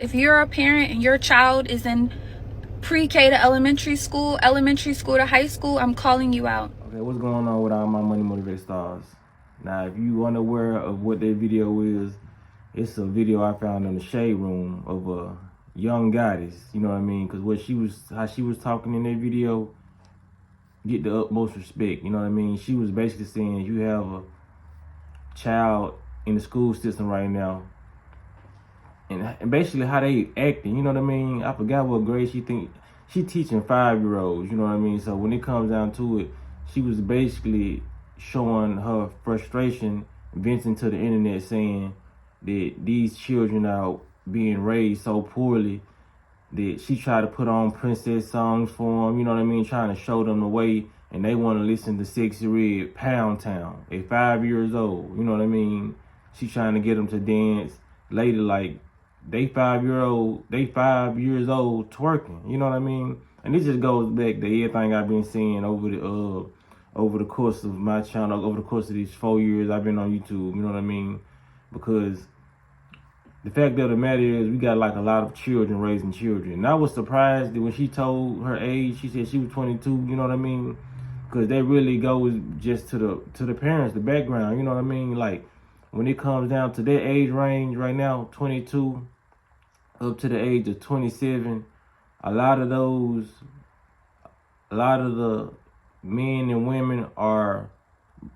If you're a parent and your child is in pre-K to elementary school to high school, I'm calling you out. Okay, what's going on with all my money motivated stars? Now, if you unaware of what that video is, it's a video I found in the shade room of a young goddess. You know what I mean? Because how she was talking in that video, get the utmost respect. You know what I mean? She was basically saying you have a child in the school system right now, and basically how they acting. You know what I mean? I forgot what grade she think. She teaching 5-year-olds. You know what I mean? So when it comes down to it, she was basically showing her frustration, venting to the internet, saying that these children are being raised so poorly that she tried to put on princess songs for them, you know what I mean, trying to show them the way, and they want to listen to Sexy Red, Pound Town. They 5 years old, you know what I mean? She trying to get them to dance later, like they 5 years old twerking, you know what I mean? And this just goes back to everything I've been seeing over the course of my channel, over the course of these 4 years I've been on YouTube, you know what I mean? Because the fact of the matter is we got like a lot of children raising children. And I was surprised that when she told her age, she said she was 22, you know what I mean? Because that really goes just to the parents, the background, you know what I mean? Like when it comes down to their age range right now, 22 up to the age of 27, a lot of the men and women are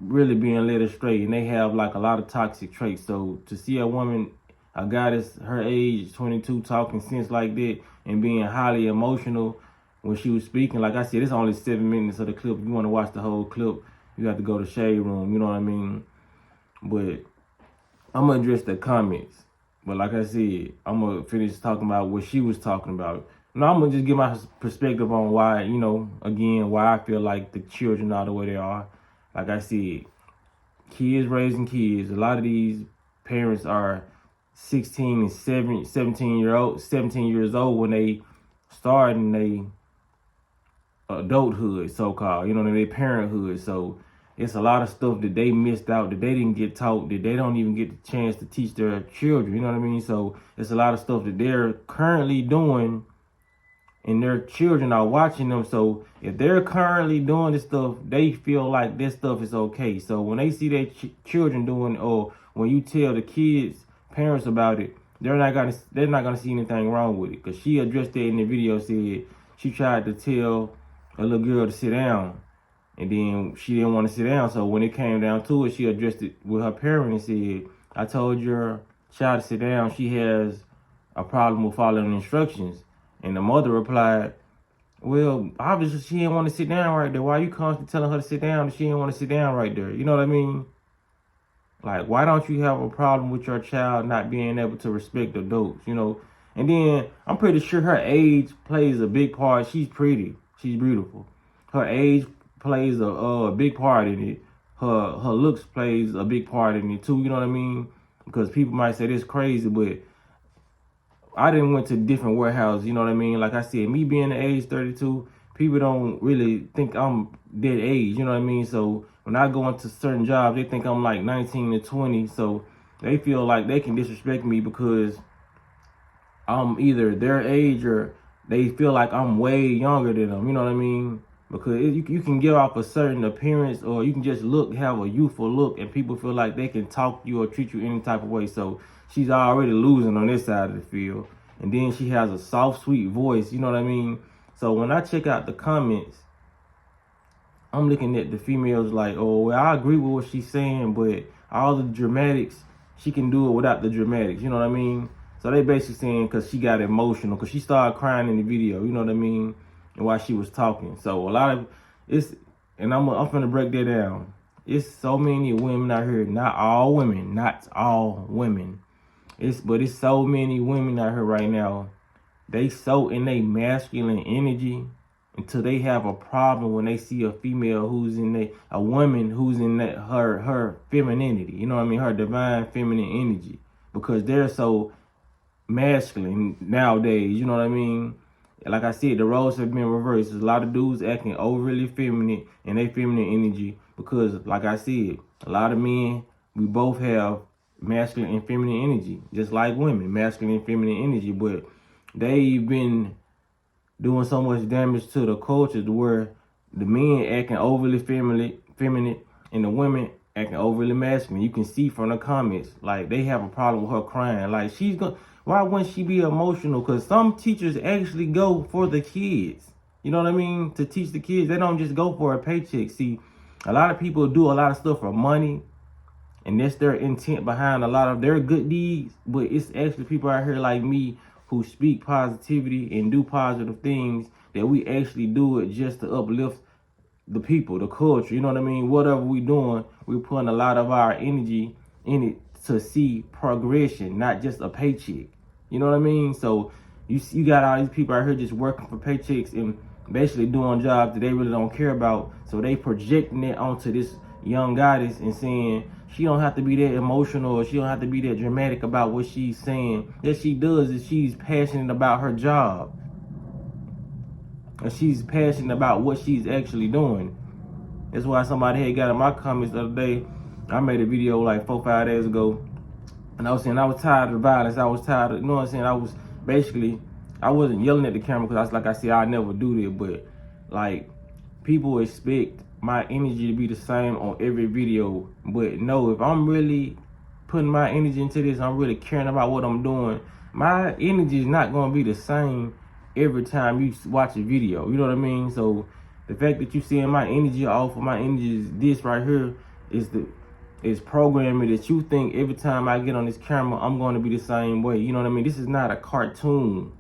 really being led astray, and they have like a lot of toxic traits. So to see a woman, a goddess her age, 22, talking sense like that and being highly emotional when she was speaking, like I said, it's only 7 minutes of the clip. If you want to watch the whole clip, you have to go to Shade Room, you know what I mean? But I'm going to address the comments. But like I said, I'm going to finish talking about what she was talking about. Now I'm going to just give my perspective on why, you know, again, why I feel like the children are the way they are. Like I said, kids raising kids. A lot of these parents are 16 and 17 years old when they start in their adulthood, so-called, you know, their parenthood. So it's a lot of stuff that they missed out, that they didn't get taught, that they don't even get the chance to teach their children, you know what I mean? So it's a lot of stuff that they're currently doing and their children are watching them. So if they're currently doing this stuff, they feel like this stuff is okay. So when they see their children doing, or when you tell the kids, parents about it, they're not gonna see anything wrong with it. Cause she addressed that in the video, said she tried to tell a little girl to sit down, and then she didn't want to sit down. So when it came down to it, she addressed it with her parent and said, "I told your child to sit down. She has a problem with following instructions." And the mother replied, "Well, obviously she didn't want to sit down right there. Why you constantly telling her to sit down if she didn't want to sit down right there?" You know what I mean? Like, why don't you have a problem with your child not being able to respect adults, you know? And then I'm pretty sure her age plays a big part. She's pretty. She's beautiful. Her age plays a big part in it. Her looks plays a big part in it too, you know what I mean? Because people might say this crazy, but I didn't went to different warehouses, you know what I mean? Like I said, me being the age 32, people don't really think I'm that age, you know what I mean? So when I go into certain jobs, they think I'm like 19 to 20. So they feel like they can disrespect me because I'm either their age or they feel like I'm way younger than them, you know what I mean? Because you can give off a certain appearance, or you can just have a youthful look, and people feel like they can talk to you or treat you any type of way. So she's already losing on this side of the field. And then she has a soft, sweet voice, you know what I mean? So when I check out the comments, I'm looking at the females like, oh, well, I agree with what she's saying, but all the dramatics, she can do it without the dramatics, you know what I mean? So they basically saying because she got emotional, because she started crying in the video, you know what I mean? And while she was talking. So a lot of and I'm finna break that down. It's so many women out here, not all women, but it's so many women out here right now. They so in their masculine energy until they have a problem when they see a female who's in a woman who's in her femininity. You know what I mean? Her divine feminine energy, because they're so masculine nowadays. You know what I mean? Like I said, the roles have been reversed. There's a lot of dudes acting overly feminine in their feminine energy because, like I said, a lot of men, we both have masculine and feminine energy, just like women, masculine and feminine energy. But they've been doing so much damage to the culture to where the men acting overly feminine, and the women acting overly masculine. You can see from the comments, like, they have a problem with her crying. Like, why wouldn't she be emotional? Because some teachers actually go for the kids. You know what I mean? To teach the kids. They don't just go for a paycheck. See, a lot of people do a lot of stuff for money, and that's their intent behind a lot of their good deeds. But it's actually people out here like me who speak positivity and do positive things, that we actually do it just to uplift the people, the culture. You know what I mean? Whatever we doing, we're putting a lot of our energy in it to see progression, not just a paycheck. You know what I mean? So you got all these people out here just working for paychecks and basically doing jobs that they really don't care about. So they projecting it onto this young goddess and saying she don't have to be that emotional, or she don't have to be that dramatic about what she's saying. That she does is she's passionate about her job. And she's passionate about what she's actually doing. That's why somebody had got in my comments the other day. I made a video like 4-5 days ago, and I was saying I was tired of the violence. I was tired of, you know what I'm saying? I wasn't yelling at the camera because like I said, I never do that. But like, people expect my energy to be the same on every video. But no, if I'm really putting my energy into this, I'm really caring about what I'm doing, my energy is not going to be the same every time you watch a video. You know what I mean? So the fact that you seeing my energy off of my energy is this right here is programming that you think every time I get on this camera, I'm going to be the same way. You know what I mean? This is not a cartoon.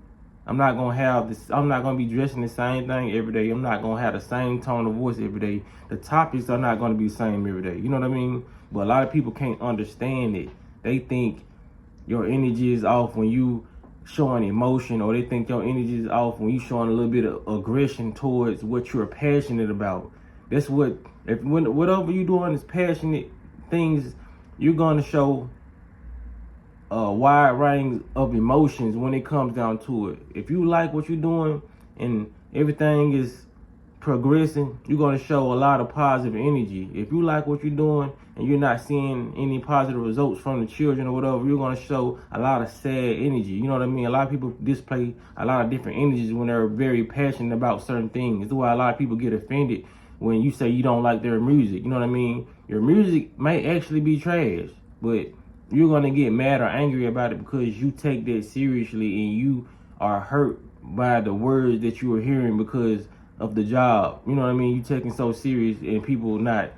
I'm not going to have this. I'm not going to be dressing the same thing every day. I'm not going to have the same tone of voice every day. The topics are not going to be the same every day. You know what I mean? But a lot of people can't understand it. They think your energy is off when you showing emotion, or they think your energy is off when you showing a little bit of aggression towards what you're passionate about. That's what, whatever you doing is passionate things, you're going to show a wide range of emotions when it comes down to it. If you like what you're doing and everything is progressing, you're going to show a lot of positive energy. If you like what you're doing and you're not seeing any positive results from the children or whatever, you're going to show a lot of sad energy. You know what I mean? A lot of people display a lot of different energies when they're very passionate about certain things. That's why a lot of people get offended when you say you don't like their music. You know what I mean? Your music may actually be trash, but you're going to get mad or angry about it because you take that seriously and you are hurt by the words that you are hearing because of the job. You know what I mean? You taking so serious and people not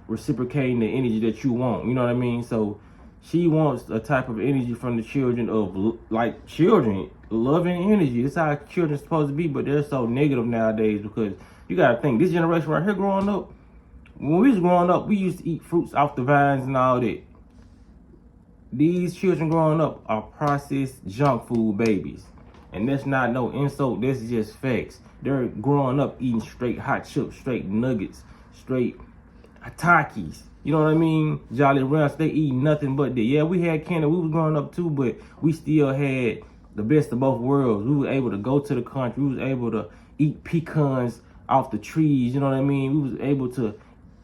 reciprocating the energy that you want. You know what I mean? So she wants a type of energy from the children of, like, children loving energy. That's how children supposed to be, but they're so negative nowadays because you got to think, this generation right here growing up, when we was growing up, we used to eat fruits off the vines and all that. These children growing up are processed junk food babies. And that's not no insult, that's just facts. They're growing up eating straight hot chips, straight nuggets, straight Takis. You know what I mean? Jolly Ranchers, they eat nothing but that. Yeah, we had candy, we was growing up too, but we still had the best of both worlds. We was able to go to the country, we was able to eat pecans off the trees, you know what I mean? We was able to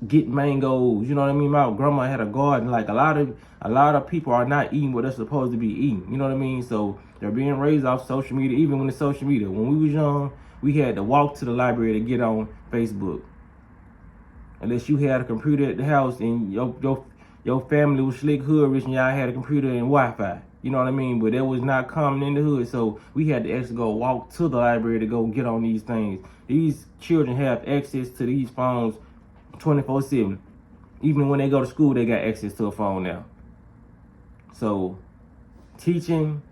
get mangoes, you know what I mean? My grandma had a garden. Like, a lot of people are not eating what they're supposed to be eating, you know what I mean? So they're being raised off social media. Even when it's social media, when we was young, we had to walk to the library to get on Facebook. Unless you had a computer at the house and your family was slick hood rich and y'all had a computer and Wi-Fi, you know what I mean? But that was not common in the hood, so we had to actually go walk to the library to go get on these things. These children have access to these phones 24/7. Even when they go to school, they got access to a phone now. So teaching,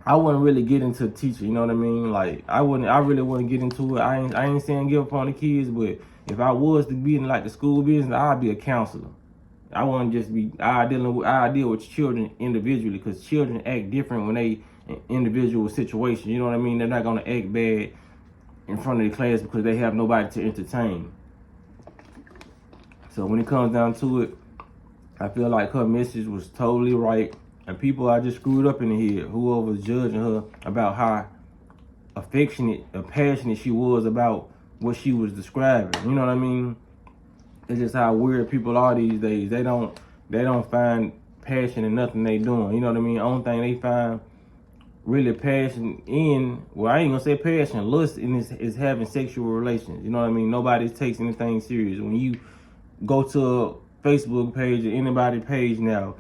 I wouldn't really get into teaching, you know what I mean? Like, I really wouldn't get into it. I ain't saying give up on the kids, but if I was to be in like the school business, I'd be a counselor. I wouldn't just be, I deal with children individually, because children act different when they in individual situations. You know what I mean? They're not gonna act bad in front of the class because they have nobody to entertain. So when it comes down to it, I feel like her message was totally right. And people are just screwed up in the head. Whoever was judging her about how affectionate or passionate she was about what she was describing. You know what I mean? It's just how weird people are these days. They don't find passion in nothing they doing. You know what I mean? Only thing they find really passion in, well, I ain't gonna say passion, lust in is having sexual relations. You know what I mean? Nobody takes anything serious. When you go to a Facebook page or anybody page now,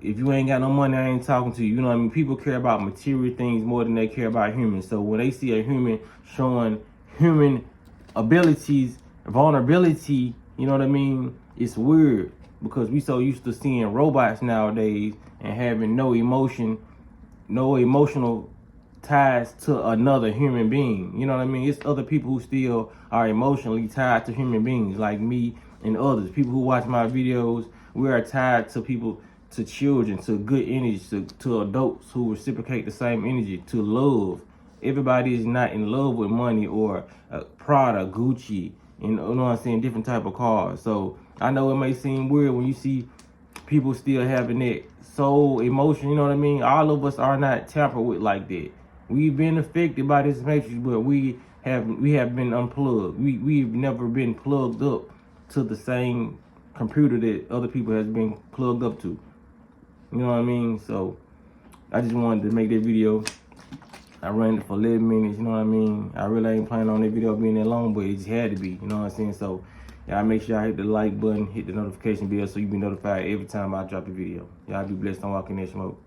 if you ain't got no money, I ain't talking to you. You know what I mean? People care about material things more than they care about humans. So when they see a human showing human abilities, vulnerability, you know what I mean? It's weird because we so used to seeing robots nowadays and having no emotion, no emotional ties to another human being. You know what I mean? It's other people who still are emotionally tied to human beings, like me and others. People who watch my videos, we are tied to people, to children, to good energy, to adults who reciprocate the same energy, to love. Everybody is not in love with money or Prada, Gucci, you know what I'm saying, different type of cars. So I know it may seem weird when you see people still having that soul emotion, you know what I mean? All of us are not tampered with like that. We've been affected by this matrix, but we have been unplugged. We've never been plugged up to the same computer that other people has been plugged up to. You know what I mean? So I just wanted to make that video. I ran it for 11 minutes, you know what I mean? I really ain't planning on that video being that long, but it just had to be, you know what I'm saying? So y'all make sure y'all hit the like button, hit the notification bell so you be notified every time I drop a video. Y'all be blessed on walking that smoke.